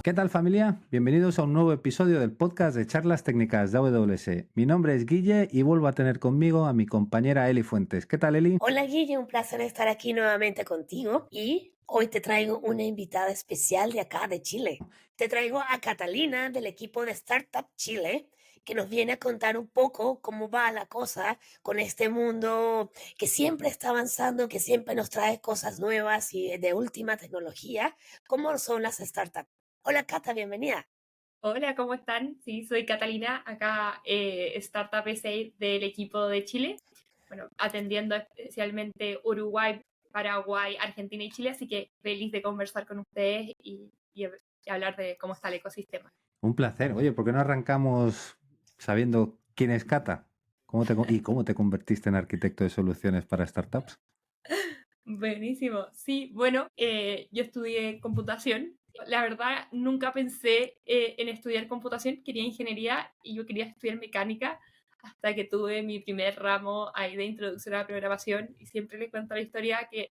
¿Qué tal, familia? Bienvenidos a un nuevo episodio del podcast de charlas técnicas de AWS. Mi nombre es Guille y vuelvo a tener conmigo a mi compañera Eli Fuentes. ¿Qué tal, Eli? Hola Guille, un placer estar aquí nuevamente contigo y hoy te traigo una invitada especial de acá de Chile. Te traigo a Catalina del equipo de Startup Chile, que nos viene a contar un poco cómo va la cosa con este mundo que siempre está avanzando, que siempre nos trae cosas nuevas y de última tecnología, como son las startups. Hola Cata, bienvenida. Hola, ¿cómo están? Sí, soy Catalina, acá Startup SA del equipo de Chile. Bueno, atendiendo especialmente Uruguay, Paraguay, Argentina y Chile, así que feliz de conversar con ustedes y hablar de cómo está el ecosistema. Un placer. Oye, ¿por qué no arrancamos sabiendo quién es Cata? ¿Cómo te convertiste en arquitecto de soluciones para startups? Buenísimo. Sí, bueno, yo estudié computación. La verdad, nunca pensé en estudiar computación, quería ingeniería y yo quería estudiar mecánica hasta que tuve mi primer ramo ahí de introducción a la programación y siempre les cuento la historia que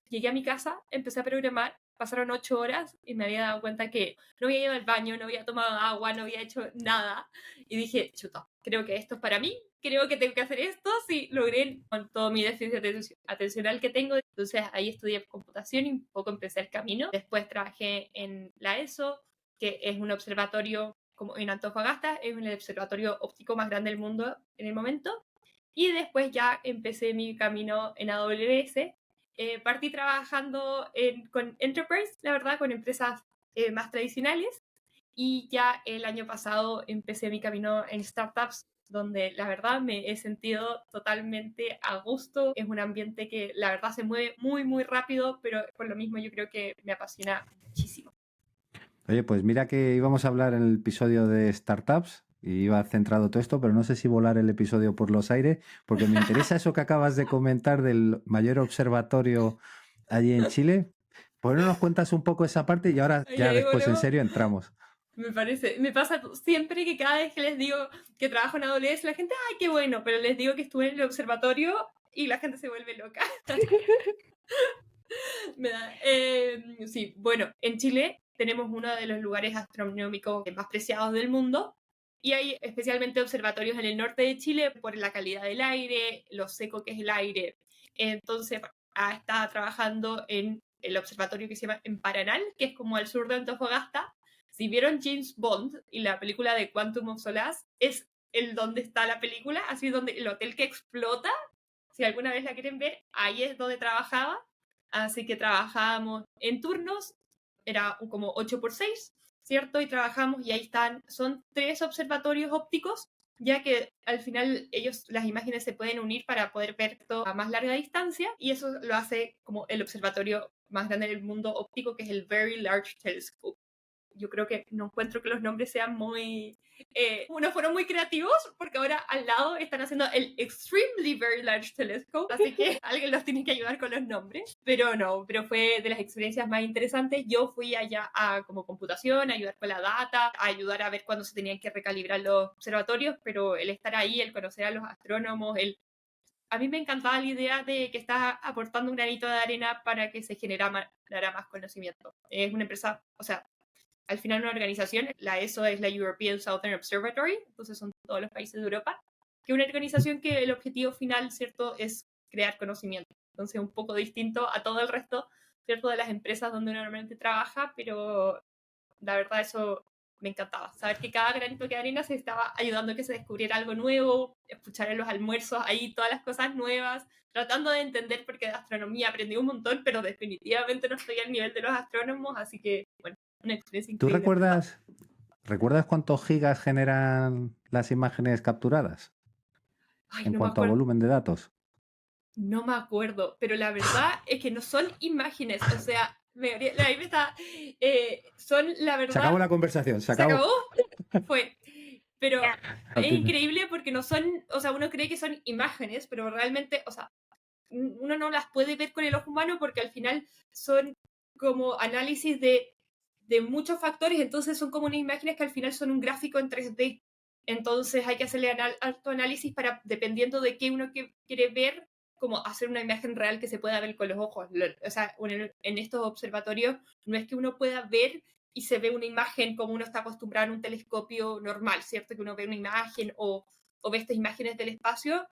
llegué a mi casa, empecé a programar, pasaron 8 horas y me había dado cuenta que no había ido al baño, no había tomado agua, no había hecho nada y dije, chuta, creo que esto es para mí, creo que tengo que hacer esto, sí, logré con todo mi déficit atencional que tengo. Entonces ahí estudié computación y un poco empecé el camino. Después trabajé en la ESO, que es un observatorio como en Antofagasta, es el observatorio óptico más grande del mundo en el momento. Y después ya empecé mi camino en AWS. Partí trabajando con Enterprise, la verdad, con empresas más tradicionales. Y ya el año pasado empecé mi camino en startups, donde la verdad me he sentido totalmente a gusto. Es un ambiente que la verdad se mueve muy, muy rápido, pero por lo mismo yo creo que me apasiona muchísimo. Oye, pues mira que íbamos a hablar en el episodio de startups y iba centrado todo esto, pero no sé si volar el episodio por los aires, porque me interesa eso que acabas de comentar del mayor observatorio allí en Chile. ¿Por qué no nos cuentas un poco esa parte y ahora Ay, ya ay, después en bueno, serio entramos? me pasa siempre que cada vez que les digo que trabajo en AWS, la gente, ay, qué bueno, pero les digo que estuve en el observatorio y la gente se vuelve loca. Sí, bueno, en Chile tenemos uno de los lugares astronómicos más preciados del mundo y hay especialmente observatorios en el norte de Chile por la calidad del aire, lo seco que es el aire. Entonces, está trabajando en el observatorio que se llama en Paranal, que es como al sur de Antofagasta. Si vieron James Bond y la película de Quantum of Solace, es el donde está la película, así donde el hotel que explota. Si alguna vez la quieren ver, ahí es donde trabajaba. Así que trabajábamos en turnos, era como 8 por 6, ¿cierto? Y trabajamos y ahí están, son 3 observatorios ópticos, ya que al final las imágenes se pueden unir para poder ver todo a más larga distancia y eso lo hace como el observatorio más grande del mundo óptico, que es el Very Large Telescope. Yo creo que no encuentro que los nombres sean muy... no fueron muy creativos, porque ahora al lado están haciendo el Extremely Very Large Telescope, así que alguien los tiene que ayudar con los nombres. Pero no, pero fue de las experiencias más interesantes. Yo fui allá a como computación, a ayudar con la data, a ayudar a ver cuándo se tenían que recalibrar los observatorios, pero el estar ahí, el conocer a los astrónomos, a mí me encantaba la idea de que estás aportando un granito de arena para que se generara más conocimiento. Es una empresa, o sea, al final una organización, la ESO es la European Southern Observatory, entonces son todos los países de Europa, que es una organización que el objetivo final, ¿cierto?, es crear conocimiento. Entonces un poco distinto a todo el resto, ¿cierto?, de las empresas donde uno normalmente trabaja, pero la verdad eso me encantaba. Saber que cada granito de arena se estaba ayudando a que se descubriera algo nuevo, escuchar en los almuerzos ahí todas las cosas nuevas, tratando de entender, porque de astronomía aprendí un montón, pero definitivamente no estoy al nivel de los astrónomos, así que, bueno, una experiencia ¿Tú increíble, en verdad. recuerdas cuántos gigas generan las imágenes capturadas Ay, en no me cuanto a acuerdo. volumen de datos? No me acuerdo, pero la verdad es que no son imágenes, o sea, ahí me está, son la Se acabó verdad, la conversación, se se acabó, acabó. fue, pero Ya, es Continúa. increíble porque no son, o sea, uno cree que son imágenes, pero realmente, o sea, uno no las puede ver con el ojo humano porque al final son como análisis de muchos factores, entonces son como unas imágenes que al final son un gráfico en 3D. Entonces hay que hacerle alto análisis para, dependiendo de qué uno quiere ver, como hacer una imagen real que se pueda ver con los ojos. O sea, en estos observatorios no es que uno pueda ver y se ve una imagen como uno está acostumbrado en un telescopio normal, ¿cierto? Que uno ve una imagen o ve estas imágenes del espacio.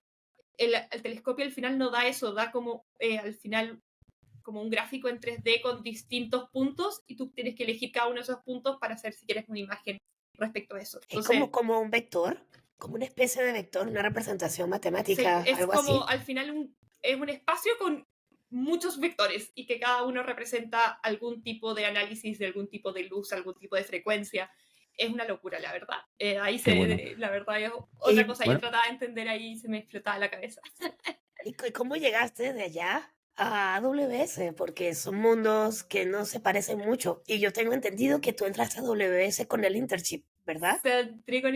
El telescopio al final no da eso, da como al final como un gráfico en 3D con distintos puntos y tú tienes que elegir cada uno de esos puntos para hacer si quieres una imagen respecto a eso. Es Entonces, como un vector, como una especie de vector, una representación matemática, es algo así. como al final es un espacio con muchos vectores y que cada uno representa algún tipo de análisis de algún tipo de luz, algún tipo de frecuencia. Es una locura, la verdad. Ahí Qué bueno. la verdad es Y, otra cosa. Bueno, Yo trataba de entender ahí y se me explotaba la cabeza. y cómo llegaste de allá a AWS? Porque son mundos que no se parecen mucho. Y yo tengo entendido que tú entraste a AWS con el internship, ¿verdad? Se entré con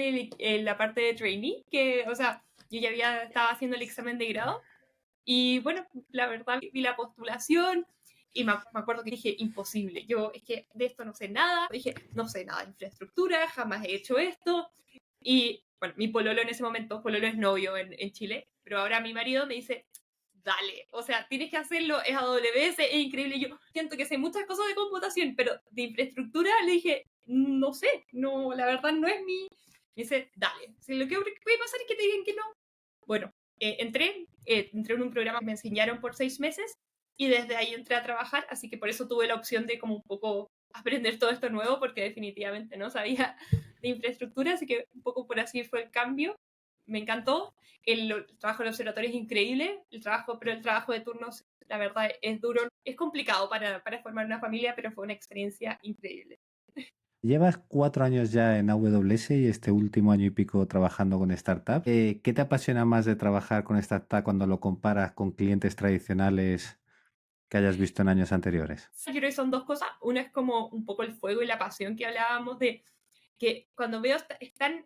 la parte de trainee, que, o sea, yo ya estaba haciendo el examen de grado. Y bueno, la verdad, vi la postulación y me acuerdo que dije, imposible. Yo es que de esto no sé nada. Dije, no sé nada de infraestructura, jamás he hecho esto. Y bueno, mi pololo en ese momento, pololo es novio en Chile, pero ahora mi marido me dice, dale, o sea, tienes que hacerlo, es AWS, es increíble. Yo siento que sé muchas cosas de computación, pero de infraestructura le dije, no sé, no, la verdad no es mi... Me dice, dale, si lo que puede pasar es que te digan que no. Bueno, entré en un programa que me enseñaron por 6 meses y desde ahí entré a trabajar, así que por eso tuve la opción de como un poco aprender todo esto nuevo, porque definitivamente no sabía de infraestructura, así que un poco por así fue el cambio. Me encantó. El trabajo en el observatorio es increíble, pero el trabajo de turnos, la verdad, es duro. Es complicado para formar una familia, pero fue una experiencia increíble. llevas 4 años ya en AWS y este último año y pico trabajando con startups. ¿Qué te apasiona más de trabajar con startup cuando lo comparas con clientes tradicionales que hayas visto en años anteriores? Yo creo que son dos cosas. Una es como un poco el fuego y la pasión que hablábamos de que cuando veo están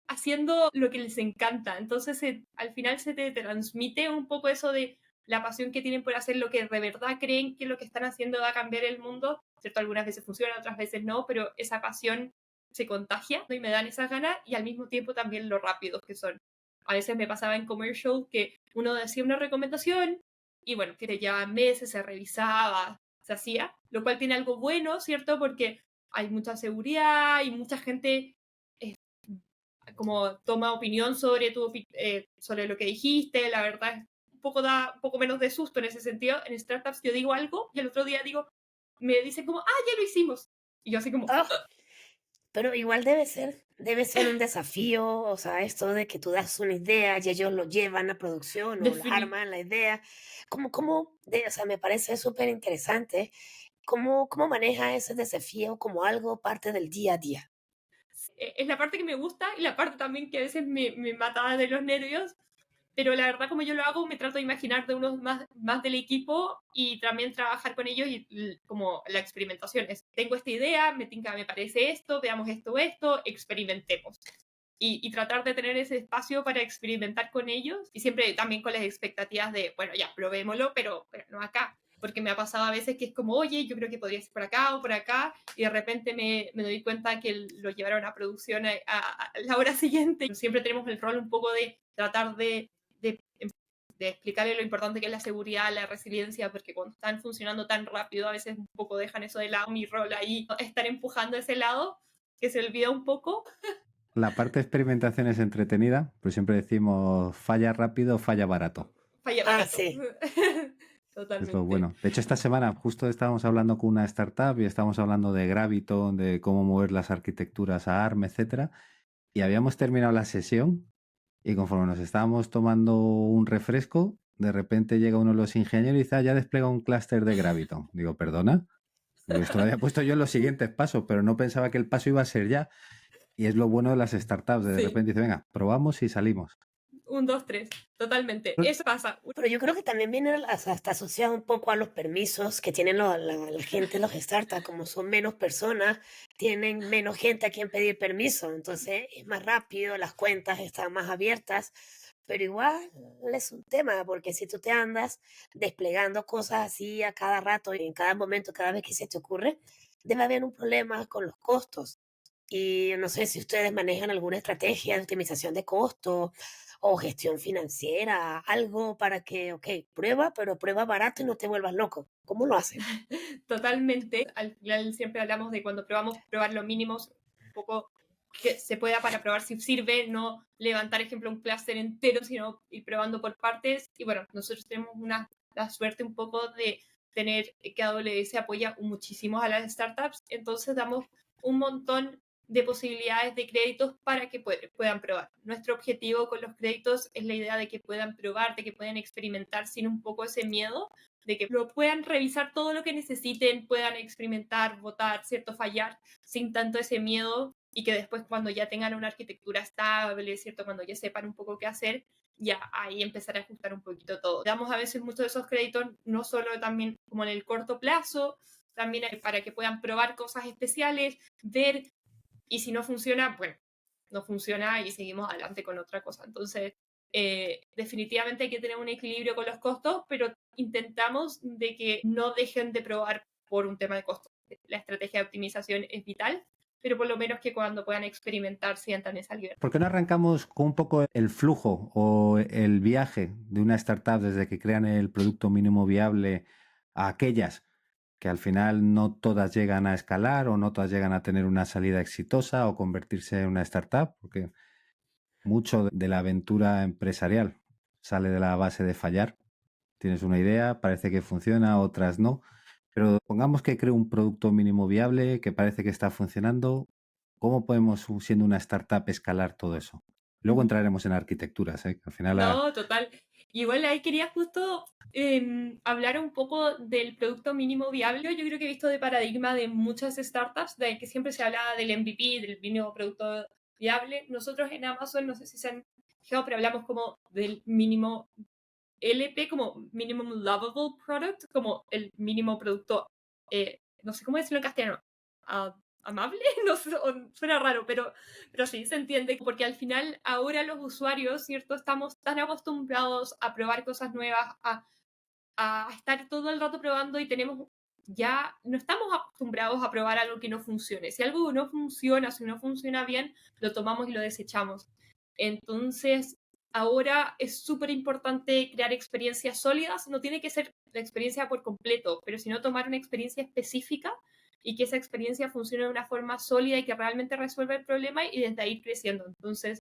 haciendo lo que les encanta, entonces al final se te transmite un poco eso de la pasión que tienen por hacer lo que de verdad creen que lo que están haciendo va a cambiar el mundo, ¿cierto? Algunas veces funciona, otras veces no, pero esa pasión se contagia, ¿no? Y me dan esas ganas y al mismo tiempo también lo rápidos que son. A veces me pasaba en commercial que uno decía una recomendación y bueno, que te llevaban meses, se revisaba, se hacía, lo cual tiene algo bueno, ¿cierto? Porque hay mucha seguridad y mucha gente como toma opinión sobre lo que dijiste, la verdad da un poco menos de susto en ese sentido. En startups yo digo algo y el otro día me dicen como, ya lo hicimos. Y yo así como, Oh, pero igual debe ser un desafío, o sea, esto de que tú das una idea y ellos lo llevan a producción o la definitivamente. arman la idea. O sea, me parece súper interesante. ¿Cómo maneja ese desafío como algo parte del día a día? Es la parte que me gusta y la parte también que a veces me mata de los nervios, pero la verdad como yo lo hago me trato de imaginar de unos más del equipo y también trabajar con ellos y como la experimentación es, tengo esta idea, me parece esto, veamos esto, experimentemos. Y tratar de tener ese espacio para experimentar con ellos y siempre también con las expectativas de, bueno, ya, probémoslo, pero no acá. Porque me ha pasado a veces que es como, oye, yo creo que podría ser por acá o por acá, y de repente me doy cuenta que lo llevaron a producción a la hora siguiente. Siempre tenemos el rol un poco de tratar de explicarle lo importante que es la seguridad, la resiliencia, porque cuando están funcionando tan rápido, a veces un poco dejan eso de lado, mi rol ahí, estar empujando ese lado, que se olvida un poco. La parte de experimentación es entretenida, pero siempre decimos falla rápido, falla barato. Falla Ah, barato. sí. Es lo Totalmente. bueno. De hecho, esta semana justo estábamos hablando con una startup y estábamos hablando de Graviton, de cómo mover las arquitecturas a ARM, etcétera. Y habíamos terminado la sesión y conforme nos estábamos tomando un refresco, de repente llega uno de los ingenieros y dice, ya despliega un clúster de Graviton. Digo, perdona. Digo, esto lo había puesto yo en los siguientes pasos, pero no pensaba que el paso iba a ser ya. Y es lo bueno de las startups. De Sí. repente dice, venga, probamos y salimos. 1, 2, 3. Totalmente. Eso pasa. Pero yo creo que también viene hasta asociado un poco a los permisos que tienen la gente, los startups, como son menos personas, tienen menos gente a quien pedir permiso, entonces es más rápido, las cuentas están más abiertas, pero igual es un tema, porque si tú te andas desplegando cosas así a cada rato y en cada momento, cada vez que se te ocurre, debe haber un problema con los costos. Y no sé si ustedes manejan alguna estrategia de optimización de costos o gestión financiera, algo para que, ok, prueba, pero prueba barato y no te vuelvas loco. ¿Cómo lo hacen? Totalmente. Al final siempre hablamos de cuando probamos, probar lo mínimo, un poco que se pueda para probar si sirve, no levantar, ejemplo, un clúster entero, sino ir probando por partes. Y bueno, nosotros tenemos la suerte un poco de tener que AWS apoya muchísimo a las startups, entonces damos un montón de posibilidades de créditos para que puedan probar. Nuestro objetivo con los créditos es la idea de que puedan probar, de que puedan experimentar sin un poco ese miedo, de que lo puedan revisar todo lo que necesiten, puedan experimentar, votar, ¿cierto? Fallar sin tanto ese miedo y que después cuando ya tengan una arquitectura estable, ¿cierto? Cuando ya sepan un poco qué hacer, ya ahí empezar a ajustar un poquito todo. Damos a veces muchos de esos créditos, no solo también como en el corto plazo, también para que puedan probar cosas especiales, ver, y si no funciona, bueno, no funciona y seguimos adelante con otra cosa. Entonces, definitivamente hay que tener un equilibrio con los costos, pero intentamos de que no dejen de probar por un tema de costos. La estrategia de optimización es vital, pero por lo menos que cuando puedan experimentar sientan esa libertad. ¿Por qué no arrancamos con un poco el flujo o el viaje de una startup desde que crean el producto mínimo viable a aquellas que al final no todas llegan a escalar o no todas llegan a tener una salida exitosa o convertirse en una startup? Porque mucho de la aventura empresarial sale de la base de fallar. Tienes una idea, parece que funciona, otras no. Pero pongamos que creo un producto mínimo viable que parece que está funcionando. ¿Cómo podemos, siendo una startup, escalar todo eso? Luego entraremos en arquitecturas, ¿eh? Al final, No, total. Igual ahí quería justo hablar un poco del producto mínimo viable. Yo creo que he visto de paradigma de muchas startups, de que siempre se hablaba del MVP, del mínimo producto viable. Nosotros en Amazon, no sé si se han fijado, pero hablamos como del mínimo LP, como Minimum Lovable Product, como el mínimo producto, no sé cómo decirlo en castellano, amable, no sé, suena raro, pero sí se entiende, porque al final ahora los usuarios, ¿cierto? Estamos tan acostumbrados a probar cosas nuevas, a estar todo el rato probando y tenemos, ya no estamos acostumbrados a probar algo que no funcione. Si algo no funciona, si no funciona bien, lo tomamos y lo desechamos. Entonces, ahora es súper importante crear experiencias sólidas. No tiene que ser la experiencia por completo, pero sino tomar una experiencia específica y que esa experiencia funcione de una forma sólida y que realmente resuelva el problema y desde ahí creciendo. Entonces,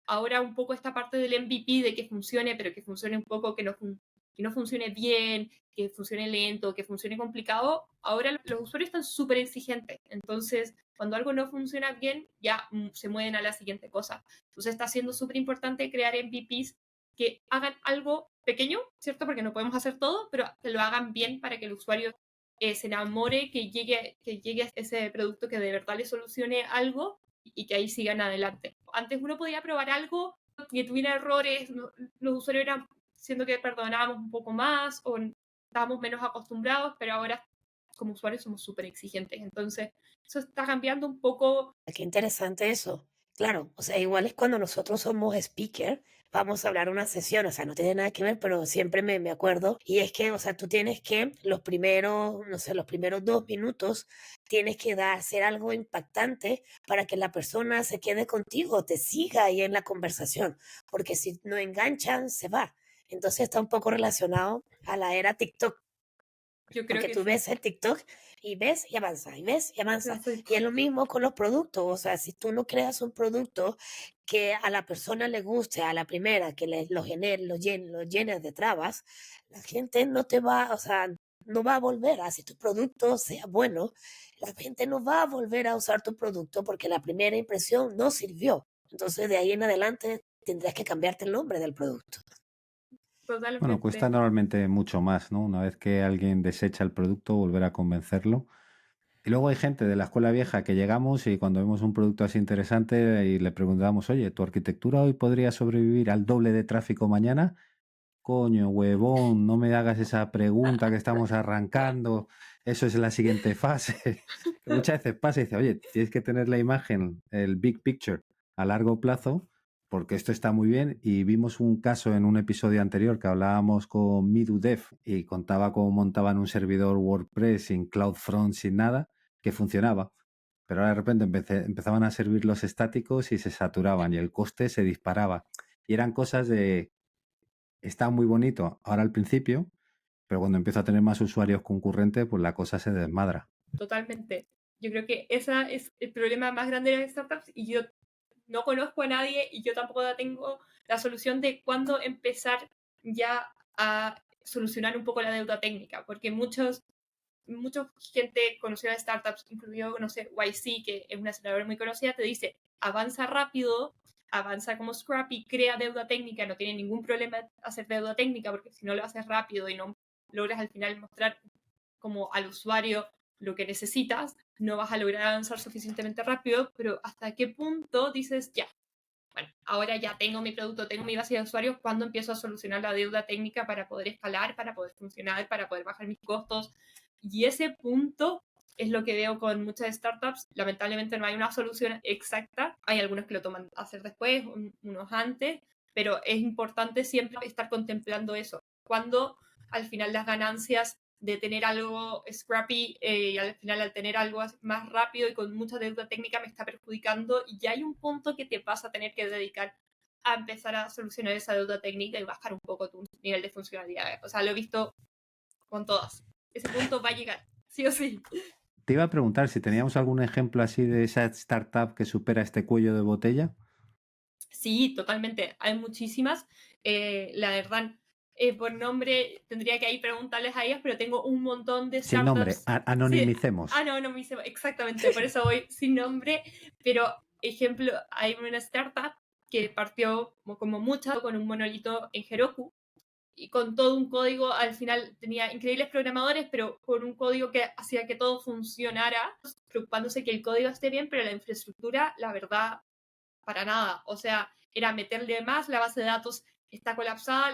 ahora un poco esta parte del MVP de que funcione, pero que funcione un poco, que no funcione bien, que funcione lento, que funcione complicado, ahora los usuarios están súper exigentes. Entonces, cuando algo no funciona bien, ya se mueven a la siguiente cosa. Entonces, está siendo súper importante crear MVPs que hagan algo pequeño, ¿cierto? Porque no podemos hacer todo, pero que lo hagan bien para que el usuario se enamore, que llegue a ese producto que de verdad le solucione algo y que ahí sigan adelante. Antes uno podía probar algo que tuviera errores, los usuarios eran, siendo que perdonábamos un poco más o estábamos menos acostumbrados, pero ahora como usuarios somos súper exigentes. Entonces, eso está cambiando un poco. Qué interesante eso. Claro, o sea, igual es cuando nosotros somos speaker, vamos a hablar una sesión, o sea, no tiene nada que ver, pero siempre me acuerdo. Y es que, o sea, tú tienes que los primeros, no sé, los primeros 2 minutos, tienes que hacer algo impactante para que la persona se quede contigo, te siga ahí en la conversación, porque si no enganchan, se va. Entonces está un poco relacionado a la era TikTok. Yo creo Porque que tú sí. ves el TikTok y ves y avanza, y ves y avanza. Sí. Y es lo mismo con los productos. O sea, si tú no creas un producto que a la persona le guste a la primera, que lo llenes de trabas, la gente no te va, o sea, no va a volver. Así tu producto sea bueno, la gente no va a volver a usar tu producto porque la primera impresión no sirvió. Entonces, de ahí en adelante tendrás que cambiarte el nombre del producto. bueno, cuesta Totalmente. normalmente mucho más, ¿no? Una vez que alguien desecha el producto, volver a convencerlo. Y luego hay gente de la escuela vieja que llegamos y cuando vemos un producto así interesante y le preguntamos, oye, ¿tu arquitectura hoy podría sobrevivir al doble de tráfico mañana? Coño, huevón, no me hagas esa pregunta que estamos arrancando. Eso es la siguiente fase. Que muchas veces pasa y dice, oye, tienes que tener la imagen, el big picture, a largo plazo, porque esto está muy bien. Y vimos un caso en un episodio anterior que hablábamos con MiduDev y contaba cómo montaban un servidor WordPress sin CloudFront, sin nada, que funcionaba. Pero ahora de repente empezaban a servir los estáticos y se saturaban y el coste se disparaba. Y eran cosas de, está muy bonito ahora al principio, pero cuando empiezo a tener más usuarios concurrentes, pues la cosa se desmadra. Totalmente. Yo creo que ese es el problema más grande de las startups y yo no conozco a nadie y yo tampoco tengo la solución de cuándo empezar ya a solucionar un poco la deuda técnica, porque mucha gente conocida de startups, incluido, no sé, YC, que es una aceleradora muy conocida, te dice, avanza rápido, avanza como Scrappy, crea deuda técnica, no tiene ningún problema hacer deuda técnica, porque si no lo haces rápido y no logras al final mostrar como al usuario lo que necesitas, no vas a lograr avanzar suficientemente rápido, pero hasta qué punto dices, ya, bueno, ahora ya tengo mi producto, tengo mi base de usuarios, ¿cuándo empiezo a solucionar la deuda técnica para poder escalar, para poder funcionar, para poder bajar mis costos? Y ese punto es lo que veo con muchas startups. Lamentablemente no hay una solución exacta. Hay algunos que lo toman a hacer después, unos antes, pero es importante siempre estar contemplando eso. Cuando al final las ganancias de tener algo scrappy y al final al tener algo más rápido y con mucha deuda técnica me está perjudicando y ya hay un punto que te vas a tener que dedicar a empezar a solucionar esa deuda técnica y bajar un poco tu nivel de funcionalidad. O sea, lo he visto con todas. Ese punto va a llegar, sí o sí. Te iba a preguntar si teníamos algún ejemplo así de esa startup que supera este cuello de botella. Sí, totalmente. Hay muchísimas. La verdad, por nombre tendría que ahí preguntarles a ellas, pero tengo un montón de Sin nombre, startups. Sí, anonimicemos. no, me hice, exactamente, por eso voy sin nombre. Pero, ejemplo, hay una startup que partió como muchas con un monolito en Heroku y con todo un código, al final tenía increíbles programadores, pero con un código que hacía que todo funcionara, preocupándose que el código esté bien, pero la infraestructura, la verdad, para nada. O sea, era meterle más, la base de datos está colapsada,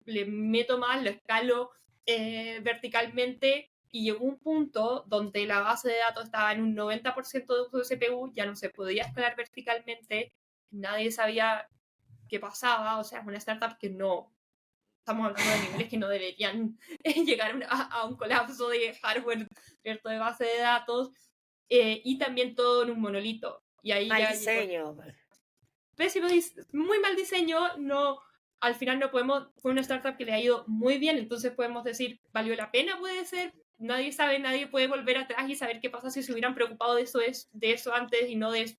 le meto más, lo escalo verticalmente y llegó un punto donde la base de datos estaba en un 90% de uso de CPU, ya no se podía escalar verticalmente, nadie sabía qué pasaba, o sea, es una startup que no, estamos hablando de niveles que no deberían llegar a un colapso de hardware, ¿cierto? De base de datos, y también todo en un monolito. Y ahí Mal ya llegó diseño. pésimo, muy mal diseño, no, al final no podemos, fue una startup que le ha ido muy bien, entonces podemos decir, valió la pena, puede ser, nadie sabe, nadie puede volver atrás y saber qué pasa si se hubieran preocupado de eso antes y no de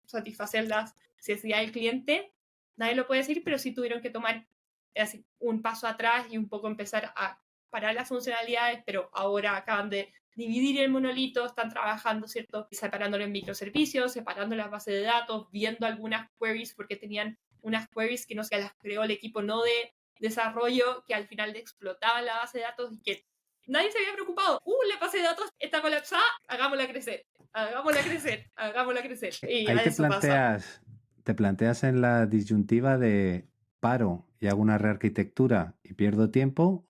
satisfacer las necesidades del cliente, nadie lo puede decir, pero sí tuvieron que tomar así, un paso atrás y un poco empezar a parar las funcionalidades, pero ahora acaban de dividir el monolito, están trabajando, ¿cierto? Separándolo en microservicios, separando las bases de datos, viendo algunas queries, porque tenían unas queries que no se las creó el equipo no de desarrollo, que al final explotaban la base de datos y que nadie se había preocupado. La base de datos está colapsada, hagámosla crecer, hagámosla crecer, hagámosla crecer. Y Ahí a eso pasa. te planteas en la disyuntiva de paro y hago una rearquitectura y pierdo tiempo,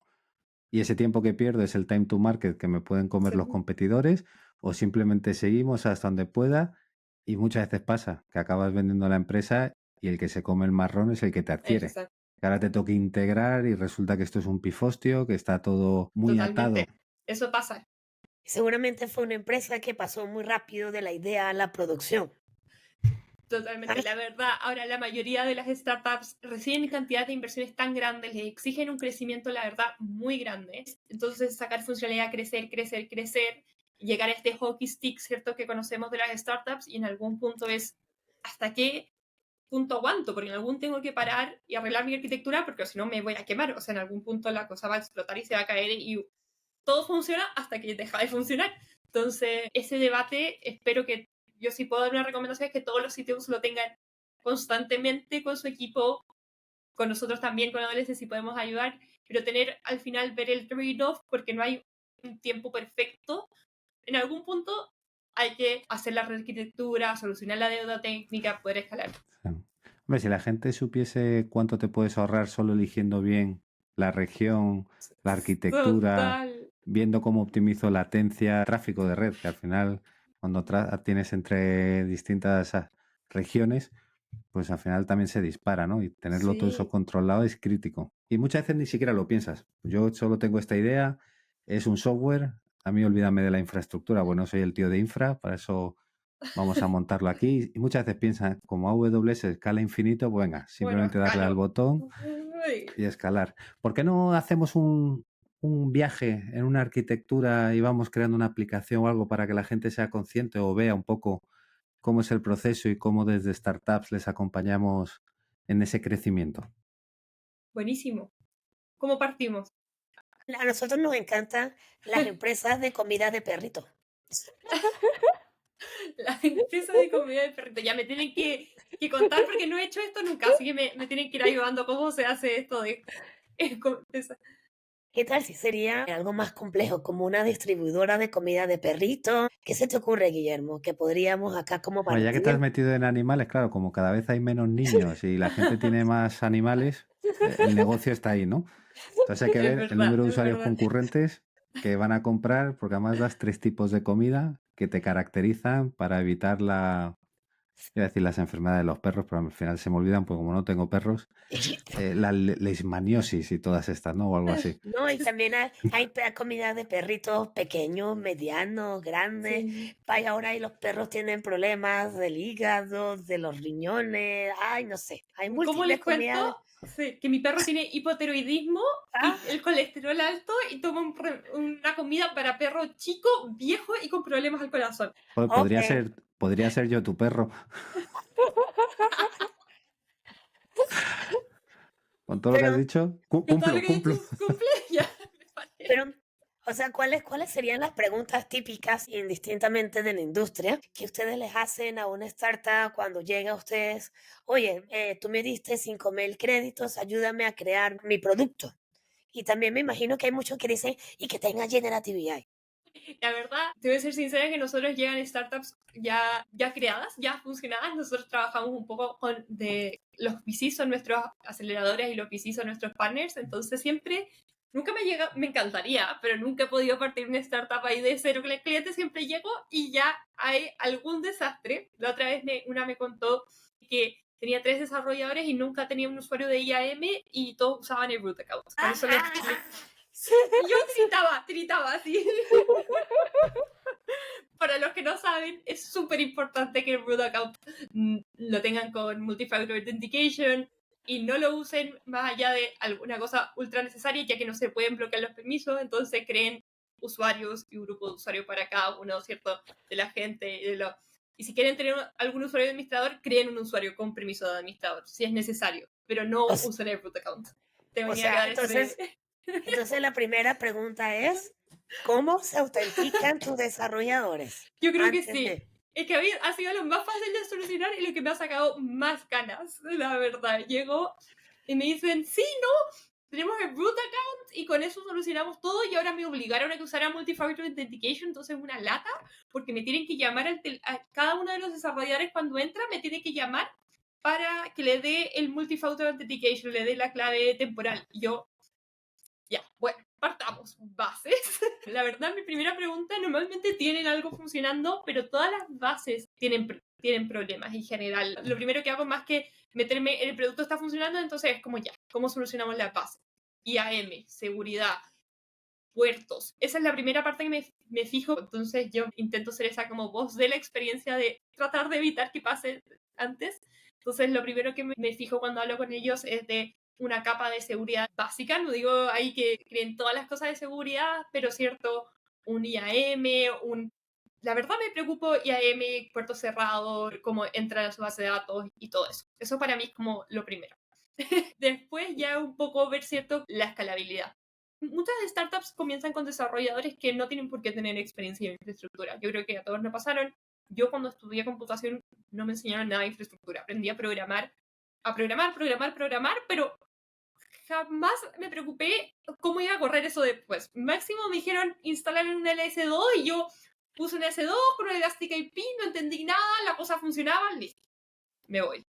y ese tiempo que pierdo es el time to market que me pueden comer los Sí. competidores, o simplemente seguimos hasta donde pueda, y muchas veces pasa que acabas vendiendo la empresa y el que se come el marrón es el que te adquiere. Exacto, Que ahora te toca integrar y resulta que esto es un pifostio, que está todo muy atado. totalmente. Eso pasa. Seguramente fue una empresa que pasó muy rápido de la idea a la producción. Totalmente, la verdad. Ahora, la mayoría de las startups reciben cantidades de inversiones tan grandes, les exigen un crecimiento, la verdad, muy grande. Entonces, sacar funcionalidad, crecer, crecer, crecer, llegar a este hockey stick, ¿cierto?, que conocemos de las startups y en algún punto es hasta qué punto aguanto, porque en algún tengo que parar y arreglar mi arquitectura porque si no me voy a quemar. O sea, en algún punto la cosa va a explotar y se va a caer y todo funciona hasta que deja de funcionar. Entonces, ese debate, espero que yo sí puedo dar una recomendación, es que todos los sitios lo tengan constantemente con su equipo, con nosotros también, con AWS, si podemos ayudar, pero tener al final ver el trade-off, porque no hay un tiempo perfecto. En algún punto hay que hacer la rearquitectura, solucionar la deuda técnica, poder escalar. Hombre, si la gente supiese cuánto te puedes ahorrar solo eligiendo bien la región, la arquitectura, Total. viendo cómo optimizo latencia, tráfico de red, que al final cuando tienes entre distintas regiones, pues al final también se dispara, ¿no? Y tenerlo todo eso Sí. controlado es crítico. Y muchas veces ni siquiera lo piensas. Yo solo tengo esta idea, es un software, a mí olvídame de la infraestructura, bueno, soy el tío de infra, para eso vamos a montarlo aquí. Y muchas veces piensan, como AWS escala infinito, pues venga, Bueno, simplemente darle al escalo. botón Uy. y escalar. ¿Por qué no hacemos un viaje en una arquitectura y vamos creando una aplicación o algo para que la gente sea consciente o vea un poco cómo es el proceso y cómo desde startups les acompañamos en ese crecimiento? Buenísimo. ¿Cómo partimos? A nosotros nos encantan las empresas de comida de perrito. Las empresas de comida de perrito. Ya me tienen que contar porque no he hecho esto nunca, así que me tienen que ir ayudando cómo se hace esto de... ¿Qué tal si sería algo más complejo, como una distribuidora de comida de perrito? ¿Qué se te ocurre, Guillermo? Que podríamos acá como Bueno, ya que te has partir. metido en animales, claro, como cada vez hay menos niños y la gente tiene más animales, el negocio está ahí, ¿no? Entonces hay que ver el número de Es usuarios verdad. concurrentes que van a comprar, porque además das 3 tipos de comida que te caracterizan para evitar iba a decir las enfermedades de los perros, pero al final se me olvidan, porque como no tengo perros, la leishmaniosis y todas estas, ¿no? O algo así. No, y también hay comida de perritos pequeños, medianos, grandes. Sí. Vaya, ahora y los perros tienen problemas del hígado, de los riñones. Ay, no sé. Hay ¿Cómo les múltiples cuento? comidas. Sí, que mi perro tiene hipotiroidismo Ah, y el colesterol alto y toma una comida para perro chico, viejo y con problemas al corazón. Joder, ok. podría ser yo tu perro. Con todo lo que has Pero, dicho, Con todo lo cumplo, que he dicho, cumplo. cumple, ya me parece. pero, o sea, ¿cuáles serían las preguntas típicas, indistintamente de la industria, que ustedes les hacen a una startup cuando llega a ustedes? Oye, tú me diste 5.000 créditos, ayúdame a crear mi producto. Y también me imagino que hay muchos que dicen, y que tenga Generative AI. La verdad, te voy a ser sincera que nosotros llegan startups ya creadas, ya funcionadas. Nosotros trabajamos un poco los VC son nuestros aceleradores y los VC son nuestros partners. Entonces siempre, nunca me encantaría, pero nunca he podido partir una startup ahí de cero con el cliente. Siempre llego y ya hay algún desastre. La otra vez una me contó que tenía 3 desarrolladores y nunca tenía un usuario de IAM y todos usaban el root account. Con eso y yo tiritaba así. Para los que no saben, es súper importante que el root account lo tengan con multi-factor authentication y no lo usen más allá de alguna cosa ultra necesaria, ya que no se pueden bloquear los permisos. Entonces creen usuarios y grupos de usuarios para cada uno, ¿cierto? De la gente y si quieren tener algún usuario de administrador, creen un usuario con permiso de administrador, si es necesario, pero no O, s- usen el root account. Te o venía a sea, dar ese... entonces la primera pregunta es, ¿cómo se autentican tus desarrolladores? Yo creo que Antes sí. de... Es que ha sido lo más fácil de solucionar y lo que me ha sacado más ganas, la verdad. Llego y me dicen, sí, no, tenemos el root account y con eso solucionamos todo y ahora me obligaron a que usara multi-factor authentication, entonces es una lata, porque me tienen que llamar a cada uno de los desarrolladores cuando entra, me tiene que llamar para que le dé el multi-factor authentication, le dé la clave temporal. Y yo, ya, bueno, partamos. Bases. La verdad, mi primera pregunta, normalmente tienen algo funcionando, pero todas las bases tienen problemas en general. Lo primero que hago más que meterme en el producto está funcionando, entonces es como ya, ¿cómo solucionamos las bases? IAM, seguridad, puertos. Esa es la primera parte que me fijo, entonces yo intento ser esa como voz de la experiencia de tratar de evitar que pase antes. Entonces lo primero que me fijo cuando hablo con ellos es de una capa de seguridad básica, no digo ahí que creen todas las cosas de seguridad, pero cierto, un IAM, la verdad me preocupo IAM, puerto cerrado, cómo entran a su base de datos y todo eso. Eso para mí es como lo primero. Después ya un poco ver, cierto, la escalabilidad. Muchas startups comienzan con desarrolladores que no tienen por qué tener experiencia en infraestructura. Yo creo que a todos nos pasaron. Yo cuando estudié computación no me enseñaron nada de infraestructura. Aprendí a programar, pero jamás me preocupé cómo iba a correr eso después. Máximo me dijeron instalar en un LS2 y yo puse un S2 con un Elastic IP, no entendí nada, la cosa funcionaba, listo, me voy.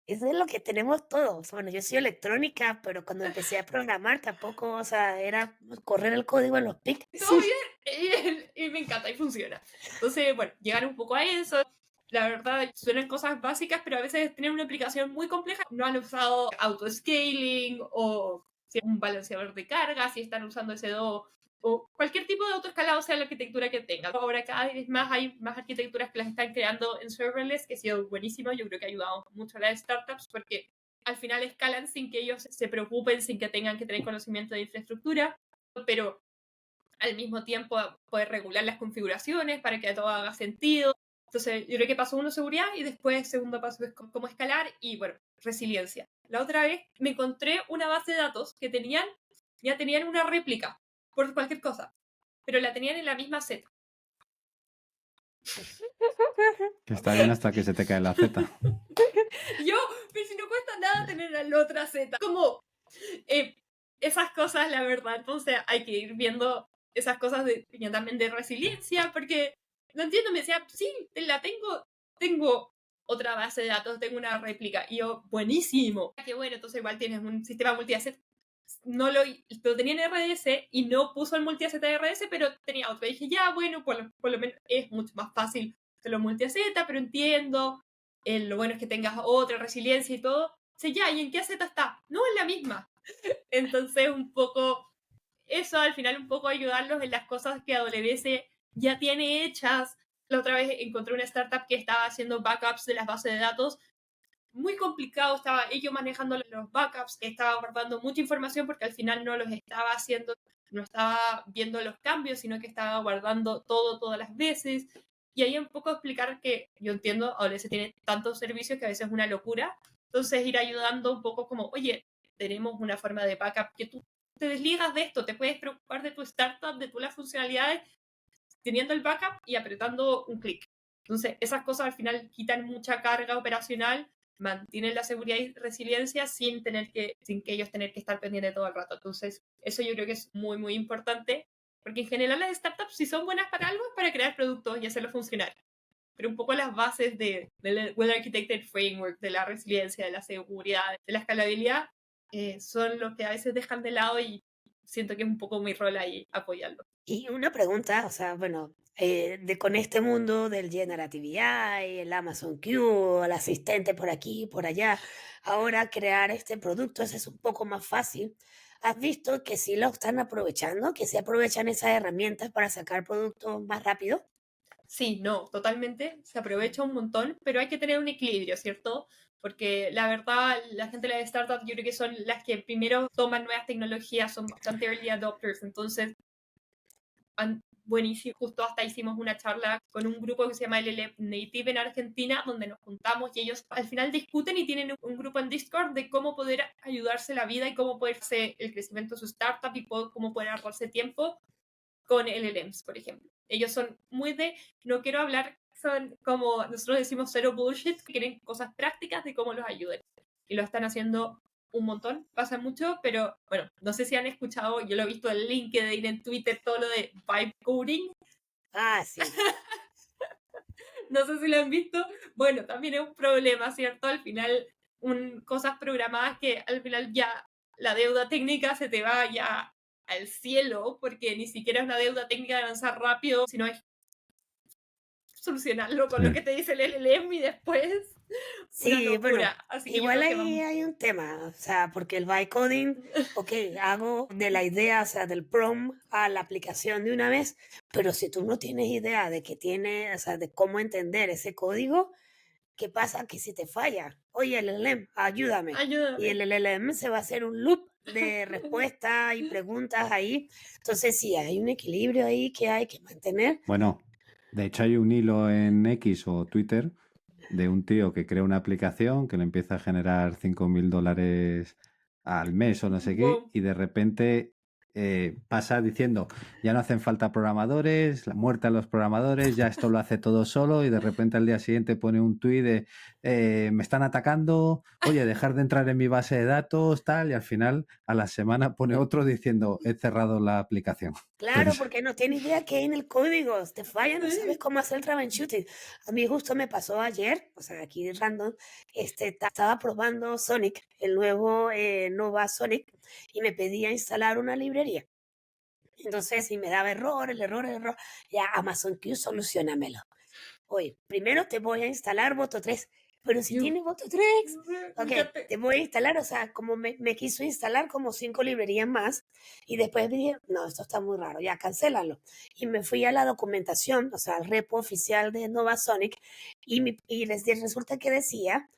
Eso es lo que tenemos todos. Bueno, yo soy electrónica, pero cuando empecé a programar tampoco, o sea, era correr el código en los PIC. Todo bien y me encanta y funciona. Entonces, bueno, llegar un poco a eso. La verdad, suenan cosas básicas, pero a veces tienen una aplicación muy compleja. No han usado autoscaling o si es un balanceador de carga, si están usando S2 o cualquier tipo de autoescalado sea la arquitectura que tengas. Ahora cada vez más hay más arquitecturas que las están creando en serverless, que ha sido buenísimo. Yo creo que ha ayudado mucho a las startups porque al final escalan sin que ellos se preocupen, sin que tengan que tener conocimiento de infraestructura, pero al mismo tiempo poder regular las configuraciones para que todo haga sentido. Entonces, yo creo que paso uno, seguridad, y después segundo paso es cómo escalar y, bueno, resiliencia. La otra vez me encontré una base de datos que ya tenían una réplica por cualquier cosa, pero la tenían en la misma Z. Que está bien hasta que se te cae la Z. Yo, pero si no cuesta nada tener la otra Z. Como esas cosas, la verdad. Entonces hay que ir viendo esas cosas también de resiliencia, porque no entiendo, me decía, sí, tengo otra base de datos, tengo una réplica. Y yo, buenísimo. Qué bueno, entonces igual tienes un sistema multi-asset. No lo tenía en RDS y no puso el multi-asset de RDS, pero tenía otro. Y dije, ya, bueno, por lo menos es mucho más fácil hacerlo multi-asset, pero entiendo. Lo bueno es que tengas otra resiliencia y todo. Dice, ya, ¿y en qué AZ está? No, es la misma. Entonces, un poco eso, al final, un poco ayudarlos en las cosas que AWS ya tiene hechas. La otra vez encontré una startup que estaba haciendo backups de las bases de datos. Muy complicado, estaba ellos manejando los backups, estaba guardando mucha información porque al final no los estaba haciendo, no estaba viendo los cambios, sino que estaba guardando todo todas las veces. Y ahí un poco explicar que yo entiendo, AWS tiene tantos servicios que a veces es una locura. Entonces ir ayudando un poco como, oye, tenemos una forma de backup que tú te desligas de esto, te puedes preocupar de tu startup, de todas las funcionalidades, teniendo el backup y apretando un clic. Entonces, esas cosas al final quitan mucha carga operacional, mantienen la seguridad y resiliencia sin que ellos tener que estar pendientes todo el rato. Entonces, eso yo creo que es muy, muy importante, porque en general las startups, si son buenas para algo, es para crear productos y hacerlos funcionar. Pero un poco las bases del Well-Architected Framework, de la resiliencia, de la seguridad, de la escalabilidad, son los que a veces dejan de lado y siento que es un poco mi rol ahí apoyarlo. Y una pregunta, o sea, bueno, con este mundo del Generative AI, el Amazon Q, el asistente por aquí, por allá, ahora crear este producto ese es un poco más fácil. ¿Has visto que sí lo están aprovechando, que se aprovechan esas herramientas para sacar productos más rápido? Sí, no, totalmente, se aprovecha un montón, pero hay que tener un equilibrio, ¿cierto? Porque la verdad, la gente de las startups yo creo que son las que primero toman nuevas tecnologías, son bastante early adopters, entonces, buenísimo, justo hasta hicimos una charla con un grupo que se llama LLM Native en Argentina, donde nos juntamos y ellos al final discuten y tienen un grupo en Discord de cómo poder ayudarse la vida y cómo poder hacer el crecimiento de su startup y cómo poder ahorrarse tiempo con LLMs, por ejemplo. Ellos son muy no quiero hablar, son como nosotros decimos cero bullshit, quieren cosas prácticas de cómo los ayuden. Y lo están haciendo un montón, pasa mucho, pero bueno, no sé si han escuchado, yo lo he visto en LinkedIn, en Twitter, todo lo de vibe coding. Ah, sí. No sé si lo han visto. Bueno, también es un problema, ¿cierto? Al final, cosas programadas que al final ya la deuda técnica se te va ya al cielo, porque ni siquiera es una deuda técnica de avanzar rápido, sino es solucionarlo con lo que te dice el LLM y después una Sí, bueno, locura. Así que yo igual creo que ahí vamos. hay un tema, o sea, porque el bytecoding, ok, hago de la idea, o sea, del prompt a la aplicación de una vez, pero si tú no tienes idea de que tiene, o sea, de cómo entender ese código, ¿qué pasa? Que si te falla, oye, LLM, ayúdame. Y Ayúdame. el LLM se va a hacer un loop de respuestas y preguntas ahí. Entonces, sí, hay un equilibrio ahí que hay que mantener. Bueno, de hecho hay un hilo en X o Twitter de un tío que crea una aplicación que le empieza a generar $5.000 al mes o no sé qué, Wow. y de repente pasa diciendo, ya no hacen falta programadores, la muerte a los programadores, ya esto lo hace todo solo, y de repente al día siguiente pone un tuit de, me están atacando, oye, dejar de entrar en mi base de datos, tal, y al final a la semana pone otro diciendo, he cerrado la aplicación. Claro, Entonces, porque no tienes idea qué hay en el código. Te falla, no sabes Sí. cómo hacer el troubleshooting. A mí justo me pasó ayer, o sea, aquí de random, estaba probando Sonic, el nuevo Nova Sonic, y me pedía instalar una librería. Entonces, si me daba el error, ya Amazon Q, solucionamelo. Oye, primero te voy a instalar Boto 3. pero si Yo- tiene Bototrix. Me Ok, encanta. te voy a instalar, o sea, como me quiso instalar como 5 librerías más y después dije, no, esto está muy raro, ya cancélalo. Y me fui a la documentación, o sea, al repo oficial de Novasonic y resulta que decía,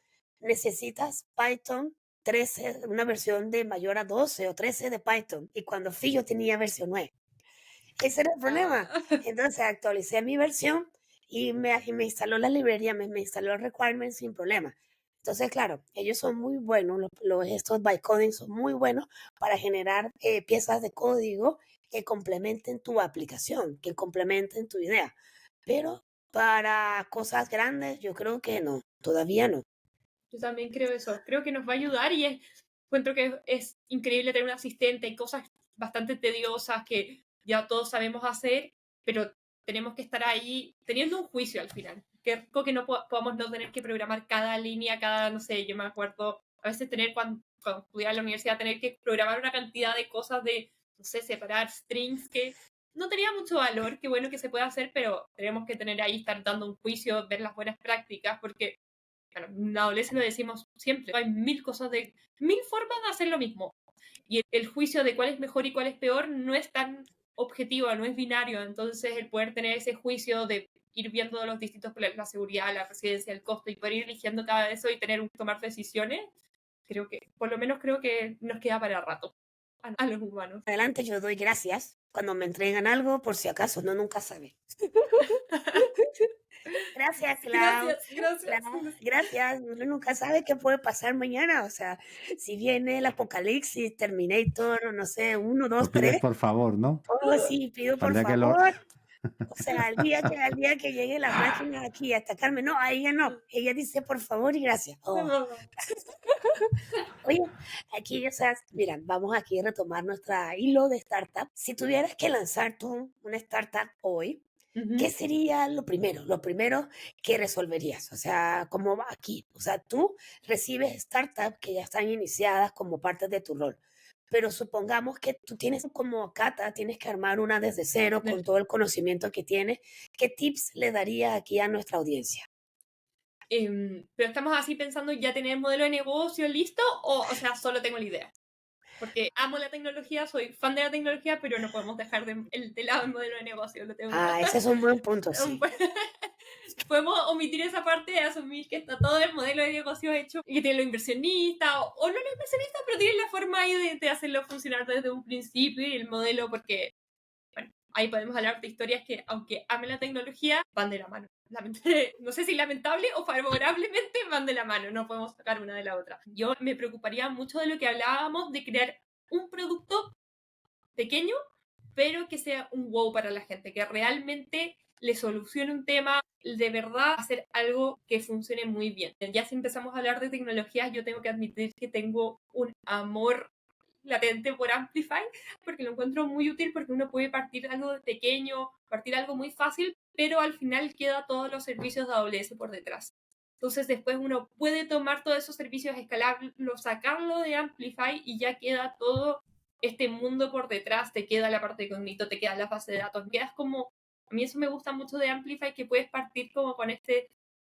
necesitas Python 13, una versión de mayor a 12 o 13 de Python. Y cuando fui yo tenía versión 9. Ese era el problema. Ah, Entonces actualicé mi versión y me instaló la librería, me instaló el requirement sin problema. Entonces, claro, ellos son muy buenos, estos bytecoding son muy buenos para generar piezas de código que complementen tu aplicación, que complementen tu idea. Pero para cosas grandes, yo creo que no, todavía no. yo también creo eso. Creo que nos va a ayudar y encuentro que es increíble tener un asistente. Hay cosas bastante tediosas que ya todos sabemos hacer, pero tenemos que estar ahí teniendo un juicio al final. Qué rico que no podamos no tener que programar cada línea, cada, no sé, yo me acuerdo a veces cuando estudiaba en la universidad, tener que programar una cantidad de cosas de, no sé, separar strings que no tenía mucho valor. Qué bueno que se puede hacer, pero tenemos que tener ahí, estar dando un juicio, ver las buenas prácticas, porque bueno, en la adolescencia lo decimos siempre, hay mil formas de hacer lo mismo. Y el juicio de cuál es mejor y cuál es peor no es tan objetivo, no es binario. Entonces, el poder tener ese juicio de ir viendo los distintos problemas, la seguridad, la residencia, el costo, y poder ir eligiendo cada eso y tomar decisiones, por lo menos creo que nos queda para rato a los humanos. Adelante yo doy gracias cuando me entregan algo, por si acaso, no nunca sabe. Gracias, Clau. Gracias. Gracias. Uno nunca sabe qué puede pasar mañana. O sea, si viene el apocalipsis, Terminator, o no sé, 1, Lo 2, pides 3. por favor, ¿no? Oh, sí, pido por Faltaría que lo... favor. O sea, al día que llegue la máquina aquí a atacarme. No, a ella no. Ella dice por favor y gracias. Oh. Oye, aquí, o sea, mira, vamos aquí a retomar nuestra hilo de startup. Si tuvieras que lanzar tú una startup hoy, ¿qué sería lo primero? Lo primero que resolverías. O sea, ¿cómo va aquí? O sea, tú recibes startups que ya están iniciadas como parte de tu rol. Pero supongamos que tú tienes como Cata, tienes que armar una desde cero con todo el conocimiento que tienes. ¿Qué tips le daría aquí a nuestra audiencia? Pero estamos así pensando, ¿ya tener el modelo de negocio listo? O sea, solo tengo la idea. Porque amo la tecnología, soy fan de la tecnología, pero no podemos dejar de lado el modelo de negocio. Lo tengo Ah, ese es un buen punto, sí. Podemos omitir esa parte de asumir que está todo el modelo de negocio hecho y que tiene los inversionistas, o no los inversionistas, pero tienen la forma ahí de hacerlo funcionar desde un principio y el modelo, porque bueno, ahí podemos hablar de historias que, aunque amen la tecnología, van de la mano. No sé si lamentable o favorablemente van de la mano, no podemos sacar una de la otra. Yo me preocuparía mucho de lo que hablábamos de crear un producto pequeño, pero que sea un wow para la gente, que realmente le solucione un tema, de verdad hacer algo que funcione muy bien. Ya si empezamos a hablar de tecnologías, yo tengo que admitir que tengo un amor latente por Amplify, porque lo encuentro muy útil, porque uno puede partir algo pequeño, partir algo muy fácil, pero al final queda todos los servicios de AWS por detrás. Entonces después uno puede tomar todos esos servicios, escalarlo, sacarlo de Amplify y ya queda todo este mundo por detrás, te queda la parte de cognito, te queda la base de datos, quedas como, a mí eso me gusta mucho de Amplify, que puedes partir como con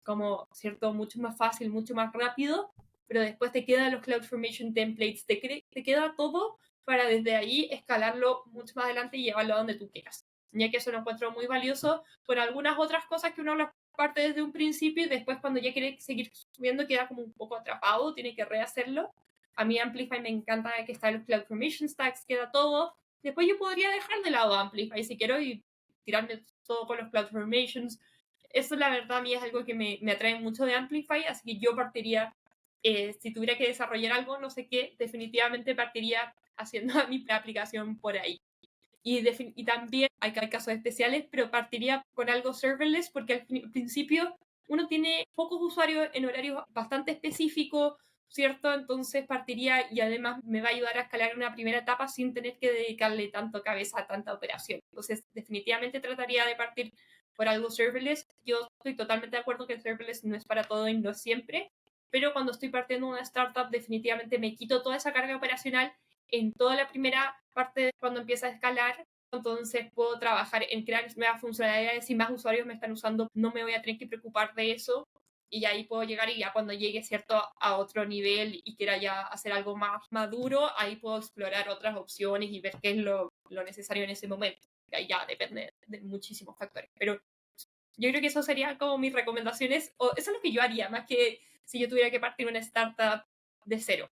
como, ¿cierto? Mucho más fácil, mucho más rápido, pero después te quedan los CloudFormation templates, te queda todo para desde ahí escalarlo mucho más adelante y llevarlo a donde tú quieras. Ya que eso lo encuentro muy valioso por algunas otras cosas que uno las parte desde un principio y después cuando ya quiere seguir subiendo queda como un poco atrapado, tiene que rehacerlo. A mí Amplify me encanta que está los CloudFormation stacks, queda todo. Después yo podría dejar de lado Amplify si quiero y tirarme todo con los CloudFormations. Eso la verdad a mí es algo que me atrae mucho de Amplify, así que yo partiría, si tuviera que desarrollar algo, no sé qué, definitivamente partiría haciendo mi aplicación por ahí. Y también hay casos especiales, pero partiría con algo serverless porque al principio uno tiene pocos usuarios en horarios bastante específicos, ¿cierto? Entonces partiría y además me va a ayudar a escalar una primera etapa sin tener que dedicarle tanto cabeza a tanta operación. Entonces definitivamente trataría de partir por algo serverless. Yo estoy totalmente de acuerdo que el serverless no es para todo y no siempre, pero cuando estoy partiendo una startup definitivamente me quito toda esa carga operacional en toda la primera parte cuando empieza a escalar, entonces puedo trabajar en crear nuevas funcionalidades. Si más usuarios me están usando, no me voy a tener que preocupar de eso. y ahí puedo llegar y ya cuando llegue, ¿cierto?, a otro nivel y quiera ya hacer algo más maduro, ahí puedo explorar otras opciones y ver qué es lo necesario en ese momento. Ahí ya depende de muchísimos factores. Pero yo creo que eso serían como mis recomendaciones, o eso es lo que yo haría, más que si yo tuviera que partir una startup de cero.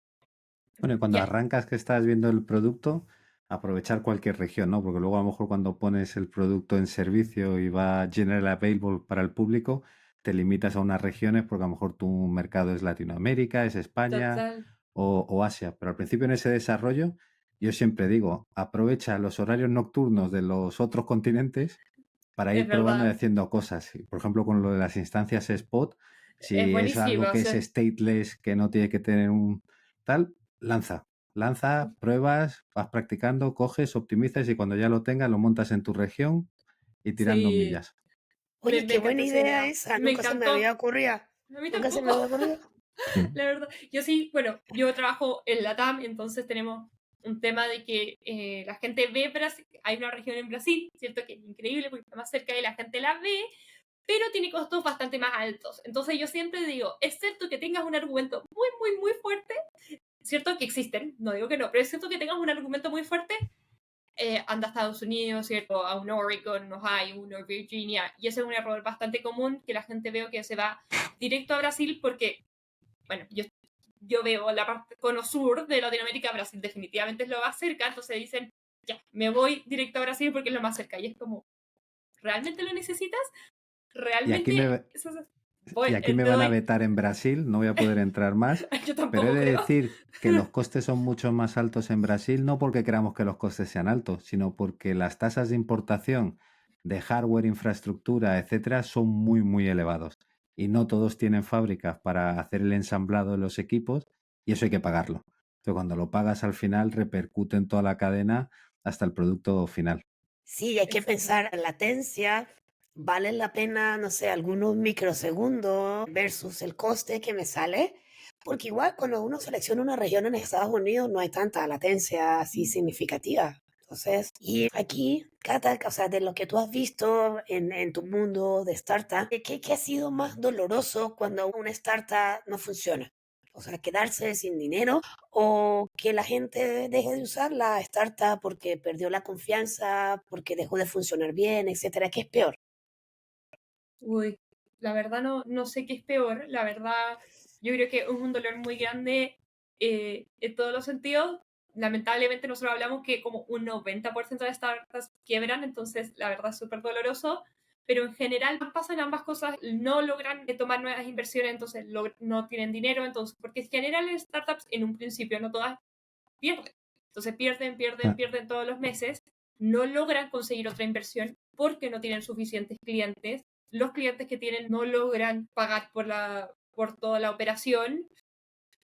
Bueno, y cuando Ya, arrancas que estás viendo el producto, aprovechar cualquier región, ¿no? Porque luego a lo mejor cuando pones el producto en servicio y va general available para el público, te limitas a unas regiones porque a lo mejor tu mercado es Latinoamérica, es España total, o Asia. Pero al principio en ese desarrollo, yo siempre digo, aprovecha los horarios nocturnos de los otros continentes para es ir probando y verdad, haciendo cosas. Y, por ejemplo, con lo de las instancias spot, es si es buenísimo, algo o que es sea, stateless, que no tiene que tener un tal, lanza, pruebas, vas practicando, coges, optimizas y cuando ya lo tengas lo montas en tu región y tirando sí, millas. Oye, me qué buena encantó esa idea idea, esa. me Nunca se me encantó, había ocurrido. a mí Nunca se me tampoco. había ocurrido. Mm. La verdad, yo sí, bueno, yo trabajo en Latam, entonces tenemos un tema de que la gente ve Brasil, hay una región en Brasil, ¿cierto? Que es increíble porque está más cerca y la gente la ve, pero tiene costos bastante más altos. Entonces yo siempre digo, es cierto que tengas un argumento muy, muy, muy fuerte, cierto que existen, no digo que no, pero es cierto que tengas un argumento muy fuerte, anda a Estados Unidos, ¿cierto? A un Oregon, Ohio, uno Virginia, y ese es un error bastante común que la gente veo que se va directo a Brasil porque, bueno, yo veo la parte cono sur de Latinoamérica, Brasil definitivamente es lo más cerca, entonces dicen, ya, me voy directo a Brasil porque es lo más cerca, y es como, ¿realmente lo necesitas? Y aquí ¿Realmente? me, Voy, y aquí me te van a doy, vetar en Brasil, no voy a poder entrar más, yo pero he tampoco de creo. decir que los costes son mucho más altos en Brasil, no porque queramos que los costes sean altos, sino porque las tasas de importación de hardware, infraestructura, etcétera, son muy, muy elevados. Y no todos tienen fábricas para hacer el ensamblado de los equipos y eso hay que pagarlo. Entonces, cuando lo pagas al final, repercute en toda la cadena hasta el producto final. Sí, hay que Exacto. pensar en latencia. ¿Vale la pena, no sé, algunos microsegundos versus el coste que me sale? Porque igual cuando uno selecciona una región en Estados Unidos no hay tanta latencia así significativa. Entonces, y aquí, Cata, o sea, de lo que tú has visto en tu mundo de startup, ¿qué ha sido más doloroso cuando una startup no funciona? O sea, quedarse sin dinero o que la gente deje de usar la startup porque perdió la confianza, porque dejó de funcionar bien, etcétera. ¿Qué es peor? Uy, la verdad no sé qué es peor, la verdad yo creo que es un dolor muy grande en todos los sentidos. Lamentablemente nosotros hablamos que como un 90% de startups quiebran, entonces la verdad es súper doloroso, pero en general pasan ambas cosas, no logran tomar nuevas inversiones, entonces no tienen dinero, entonces, porque en general en startups en un principio no todas pierden, entonces Ah, pierden todos los meses, no logran conseguir otra inversión porque no tienen suficientes clientes, los clientes que tienen no logran pagar por toda la operación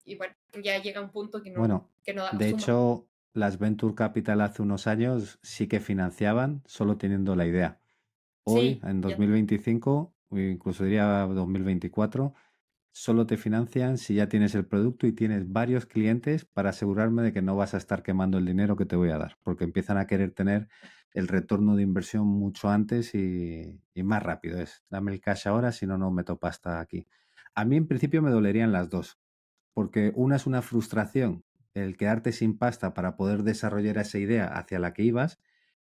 y bueno, ya llega un punto bueno, que no da la de suma. hecho, las Venture Capital hace unos años sí que financiaban solo teniendo la idea. Hoy, Sí, en ya. 2025, o incluso diría 2024, solo te financian si ya tienes el producto y tienes varios clientes para asegurarme de que no vas a estar quemando el dinero que te voy a dar, porque empiezan a querer tener el retorno de inversión mucho antes y más rápido. Es, dame el cash ahora, si no, no meto pasta aquí. A mí en principio me dolerían las dos, porque una es una frustración el quedarte sin pasta para poder desarrollar esa idea hacia la que ibas,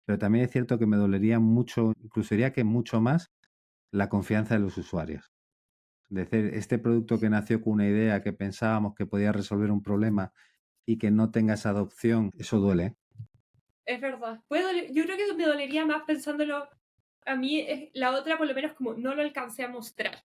pero también es cierto que me dolería mucho, incluso diría que mucho más, la confianza de los usuarios. Es decir, este producto que nació con una idea que pensábamos que podía resolver un problema y que no tenga esa adopción, eso duele. ¿Eh? Es verdad. Yo creo que me dolería más pensándolo. A mí, la otra, por lo menos, como no lo alcancé a mostrar.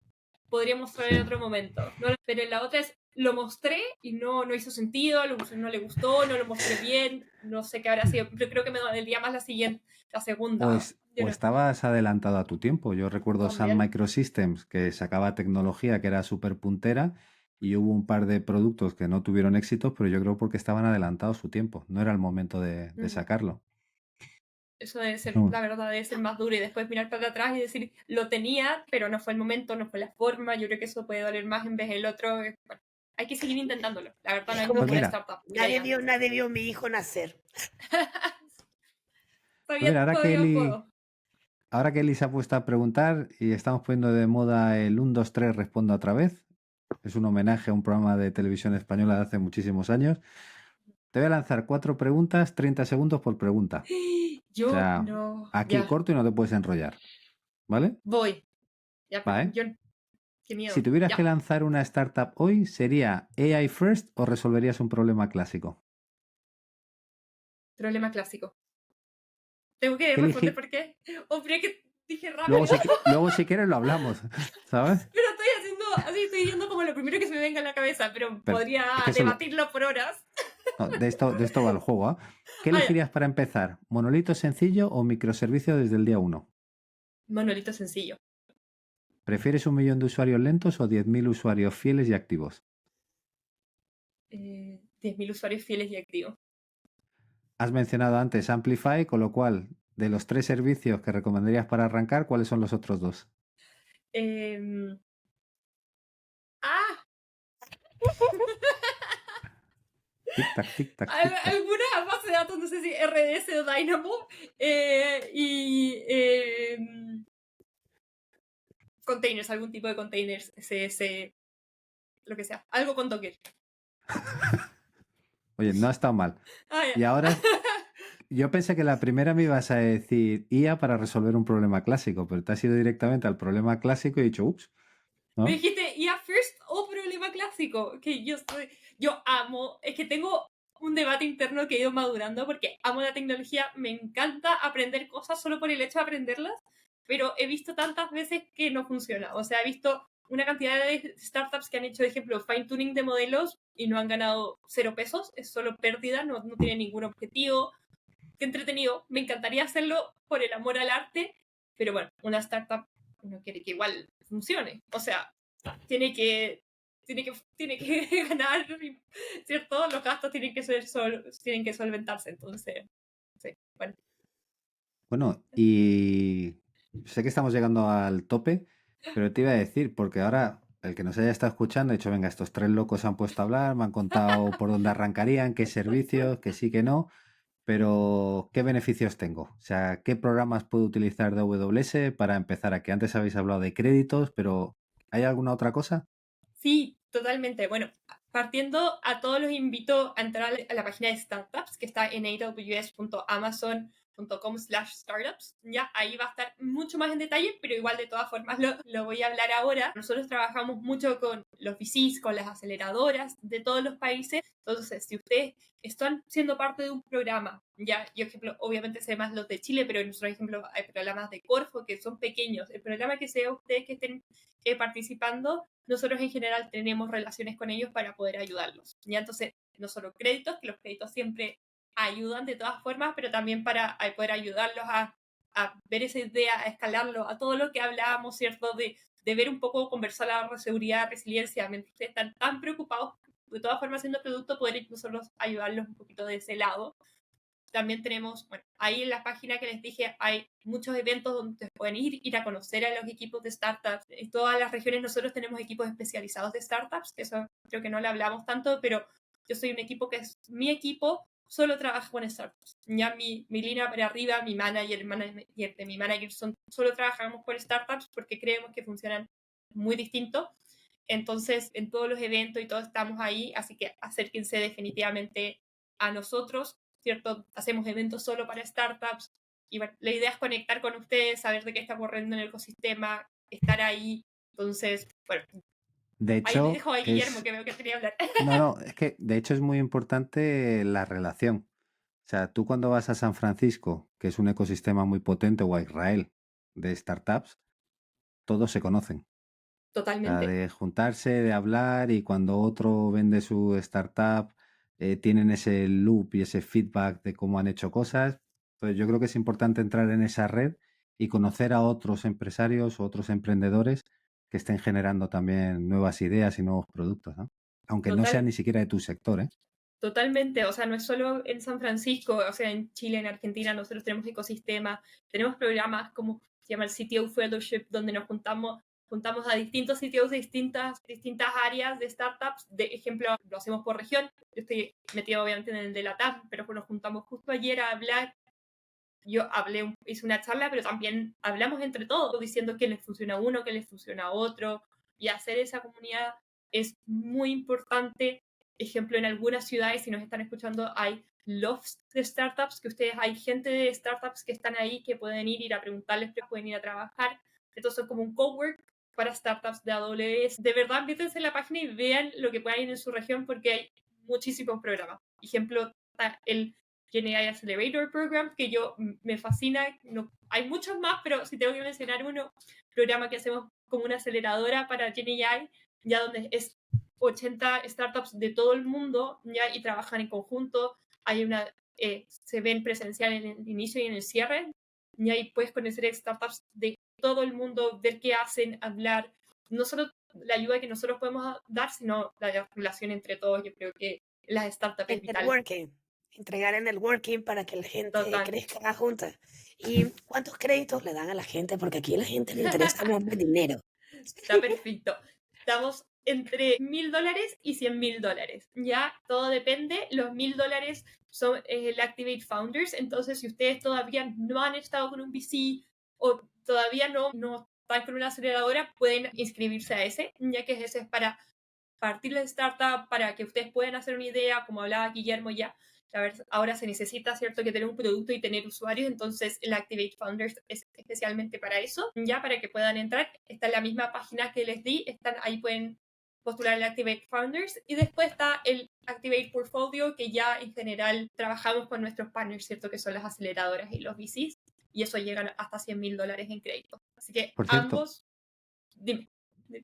Podría mostrar en Sí. otro momento. Pero en la otra es, lo mostré y no hizo sentido, no le gustó, no lo mostré bien, no sé qué habrá sido. Yo creo que me dolería más la O, segunda. o estabas adelantado a tu tiempo. Yo recuerdo Sun También. Microsystems, que sacaba tecnología que era súper puntera y hubo un par de productos que no tuvieron éxito, pero yo creo porque estaban adelantados a su tiempo. No era el momento de Mm. sacarlo. Eso debe ser, Mm. la verdad, debe ser más duro y después mirar para atrás y decir, lo tenía, pero no fue el momento, no fue la forma. Yo creo que eso puede doler más en vez del otro. Bueno, hay que seguir intentándolo. La verdad, no Es hay como Pues ninguna que mira, startup que vaya antes. nadie vio a mi hijo nacer. pues mira, ahora que Todavía Eli, puedo. ahora que Elisa ha puesto a preguntar y estamos poniendo de moda el 1, 2, 3, responda otra vez. Es un homenaje a un programa de televisión española de hace muchísimos años. Te voy a lanzar 4 preguntas, 30 segundos por pregunta. O Yo sea, no. aquí Ya, corto y no te puedes enrollar. ¿Vale? voy. Ya, pero Vale. yo. Qué Si miedo. tuvieras que Ya. lanzar una startup hoy, ¿sería AI first o resolverías un problema clásico? Problema clásico. Tengo que ¿Qué responder elegir? por qué. Hombre, que dije Luego rápido. si, luego si quieres lo hablamos, ¿sabes? Pero estoy haciendo así, estoy yendo como lo primero que se me venga a la cabeza, pero Pero podría es que debatirlo por horas. no, de esto va el juego, ¿ah? ¿Qué Ah, ya. elegirías para empezar? ¿Monolito sencillo o microservicio desde el día 1? Monolito sencillo. ¿Prefieres 1 millón de usuarios lentos o 10.000 usuarios fieles y activos? 10.000 usuarios fieles y activos. Has mencionado antes Amplify, con lo cual, de los 3 servicios que recomendarías para arrancar, ¿cuáles son los otros 2? Em, ah, Tic-tac, tic-tac, tic-tac. alguna base de datos, no sé si RDS o Dynamo. Containers, algún tipo de containers, CS, lo que sea. Algo con Docker. Oye, no ha estado mal. Ah, ya. Y ahora, yo pensé que la primera me ibas a decir IA para resolver un problema clásico, pero te has ido directamente al problema clásico y he dicho, ups, Me ¿no? dijiste IA first o problema clásico. Que yo amo, es que tengo un debate interno que he ido madurando porque amo la tecnología, me encanta aprender cosas solo por el hecho de aprenderlas, pero he visto tantas veces que no funciona. O sea, he visto una cantidad de startups que han hecho, por ejemplo, fine tuning de modelos y no han ganado 0 pesos, es solo pérdida, no tiene ningún objetivo. Qué entretenido, me encantaría hacerlo por el amor al arte, pero bueno, una startup uno quiere que igual funcione. O sea, tiene que, tiene que ganar, ¿cierto? Los gastos tienen que solventarse, entonces, sí, bueno. Bueno, y sé que estamos llegando al tope, pero te iba a decir, porque ahora el que nos haya estado escuchando ha dicho, venga, estos 3 locos se han puesto a hablar, me han contado por dónde arrancarían, qué servicios, que sí, que no, pero ¿qué beneficios tengo? O sea, ¿qué programas puedo utilizar de AWS para empezar aquí? Antes habéis hablado de créditos, pero ¿hay alguna otra cosa? Sí, totalmente. Bueno, partiendo a todos los invito a entrar a la página de startups que está en aws.amazon.com/startups. Ya ahí va a estar mucho más en detalle, pero igual de todas formas lo voy a hablar ahora. Nosotros trabajamos mucho con los VCs, con las aceleradoras de todos los países. Entonces, si ustedes están siendo parte de un programa, ya yo ejemplo, obviamente sé más los de Chile, pero en nuestro ejemplo hay programas de Corfo que son pequeños. El programa que sea ustedes que estén participando, nosotros en general tenemos relaciones con ellos para poder ayudarlos. Ya entonces, no solo créditos, que los créditos siempre ayudan de todas formas, pero también para poder ayudarlos a ver esa idea, a escalarlo, a todo lo que hablábamos, ¿cierto? De ver un poco, conversar la seguridad, resiliencia, mientras ustedes están tan preocupados, de todas formas haciendo producto, poder nosotros ayudarlos un poquito de ese lado. También tenemos, bueno, ahí en la página que les dije hay muchos eventos donde ustedes pueden ir a conocer a los equipos de startups. En todas las regiones nosotros tenemos equipos especializados de startups, que eso creo que no le hablamos tanto, pero yo soy un equipo que es mi equipo, solo trabaja con startups. Ya mi línea para arriba, mi manager, el manager de mi manager, solo trabajamos con startups porque creemos que funcionan muy distinto. Entonces, en todos los eventos y todo estamos ahí, así que acérquense definitivamente a nosotros, ¿cierto? Hacemos eventos solo para startups y bueno, la idea es conectar con ustedes, saber de qué está ocurriendo en el ecosistema, estar ahí. Entonces, bueno, De ahí le hecho, dejo a Guillermo que veo que quería hablar. no, es que de hecho es muy importante la relación. O sea, tú cuando vas a San Francisco, que es un ecosistema muy potente, o a Israel de startups, todos se conocen. O sea, Totalmente. de juntarse, de hablar y cuando otro vende su startup, tienen ese loop y ese feedback de cómo han hecho cosas. Pues yo creo que es importante entrar en esa red y conocer a otros empresarios o otros emprendedores que estén generando también nuevas ideas y nuevos productos, ¿no? Aunque no sean Total, ni siquiera de tu sector, ¿eh? totalmente. O sea, no es solo en San Francisco, o sea, en Chile, en Argentina, nosotros tenemos ecosistemas, tenemos programas como se llama el CTO Fellowship, donde nos juntamos a distintos CTOs de distintas áreas de startups. De ejemplo, lo hacemos por región. Yo estoy metido obviamente en el de la TAM, pero nos juntamos justo ayer a hablar yo hice una charla, pero también hablamos entre todos, diciendo qué les funciona a uno, qué les funciona a otro, y hacer esa comunidad es muy importante. Ejemplo, en algunas ciudades, si nos están escuchando, hay lofts de startups, hay gente de startups que están ahí, que pueden ir a preguntarles, que pueden ir a trabajar. Entonces son como un cowork para startups de AWS. De verdad, métanse en la página y vean lo que pueden ir en su región, porque hay muchísimos programas. Ejemplo, el GenAI Accelerator Program, que me fascina. No, hay muchos más, pero si tengo que mencionar uno, programa que hacemos como una aceleradora para GenAI, ya donde es 80 startups de todo el mundo, ya, y trabajan en conjunto. Se ven presencial en el inicio y en el cierre, y ahí puedes conocer startups de todo el mundo, ver qué hacen, hablar, no solo la ayuda que nosotros podemos dar, sino la relación entre todos. Yo creo que las startups es El vital. networking, entregar el networking para que la gente Total. crezca juntas. ¿Y cuántos créditos le dan a la gente? Porque aquí a la gente le interesa más el dinero. Está perfecto. Estamos entre $1,000 y $100,000. Ya todo depende. Los $1,000 son el Activate Founders. Entonces, si ustedes todavía no han estado con un VC o todavía no están con una aceleradora, pueden inscribirse a ese, ya que ese es para partir la startup, para que ustedes puedan hacer una idea, como hablaba Guillermo ya. Ahora se necesita, ¿cierto?, que tener un producto y tener usuarios, entonces el Activate Founders es especialmente para eso, ya para que puedan entrar. Está en la misma página que les di, ahí pueden postular el Activate Founders, y después está el Activate Portfolio, que ya en general trabajamos con nuestros partners, ¿cierto?, que son las aceleradoras y los VCs, y eso llega hasta $100,000 en crédito. Así que Por cierto, ambos, dime.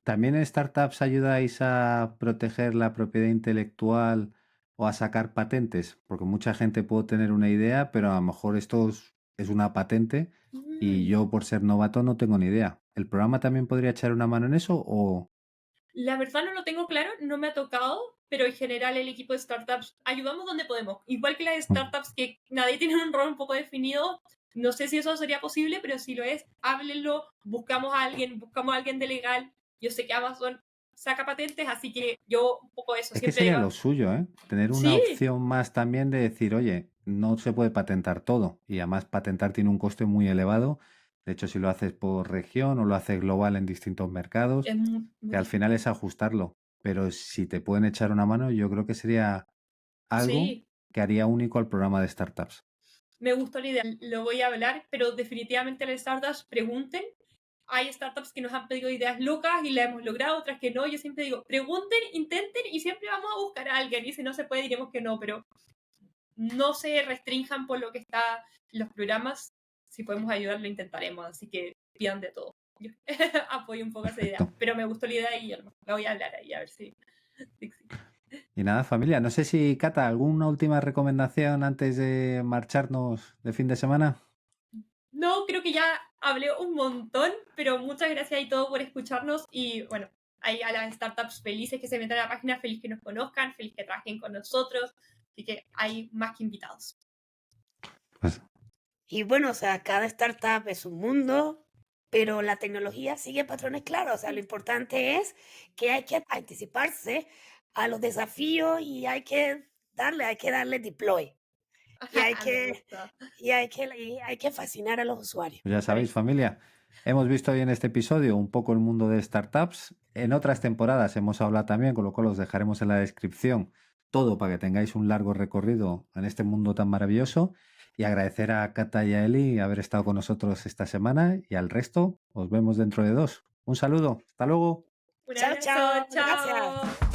¿también en startups ayudáis a proteger la propiedad intelectual o a sacar patentes? Porque mucha gente puede tener una idea, pero a lo mejor esto es una patente y yo por ser novato no tengo ni idea. ¿El programa también podría echar una mano en eso o...? La verdad no lo tengo claro, no me ha tocado, pero en general el equipo de startups ayudamos donde podemos. Igual que las startups que nadie tiene un rol un poco definido, no sé si eso sería posible, pero si lo es, háblenlo, buscamos a alguien de legal. Yo sé que Amazon saca patentes, así que yo un poco eso Es que siempre sería digo. lo suyo, ¿eh? Tener una Sí, opción más también de decir, oye, no se puede patentar todo. Y además patentar tiene un coste muy elevado. De hecho, si lo haces por región o lo haces global en distintos mercados, es muy, muy que al final distinto. es ajustarlo. Pero si te pueden echar una mano, yo creo que sería algo Sí, que haría único al programa de startups. me gustó la idea, lo voy a hablar, pero definitivamente las startups pregunten. Hay startups que nos han pedido ideas locas y las hemos logrado, otras que no. Yo siempre digo, pregunten, intenten, y siempre vamos a buscar a alguien. Y si no se puede, diremos que no, pero no se restrinjan por lo que está en los programas. Si podemos ayudar, lo intentaremos. Así que pidan de todo. Yo apoyo un poco esa idea. Perfecto. Pero me gustó la idea de Guillermo. La voy a hablar ahí, a ver si. Sí. Y nada, familia, no sé si, Cata, ¿alguna última recomendación antes de marcharnos de fin de semana? No, creo que ya hablé un montón, pero muchas gracias y todo por escucharnos. Y bueno, ahí a las startups felices que se metan a la página, feliz que nos conozcan, feliz que trabajen con nosotros. Así que hay más que invitados. Pues Y bueno, o sea, cada startup es un mundo, pero la tecnología sigue patrones claros. O sea, lo importante es que hay que anticiparse a los desafíos y hay que darle deploy. Y hay Me que, gusta. y hay que fascinar a los usuarios. ya sabéis, Maravilloso. familia, hemos visto hoy en este episodio un poco el mundo de startups. En otras temporadas hemos hablado también, con lo cual os dejaremos en la descripción todo para que tengáis un largo recorrido en este mundo tan maravilloso. Y agradecer a Cata y a Eli haber estado con nosotros esta semana y al resto os vemos dentro de 2. Un saludo, hasta luego. Un Chao, abrazo, chao. Gracias. chao.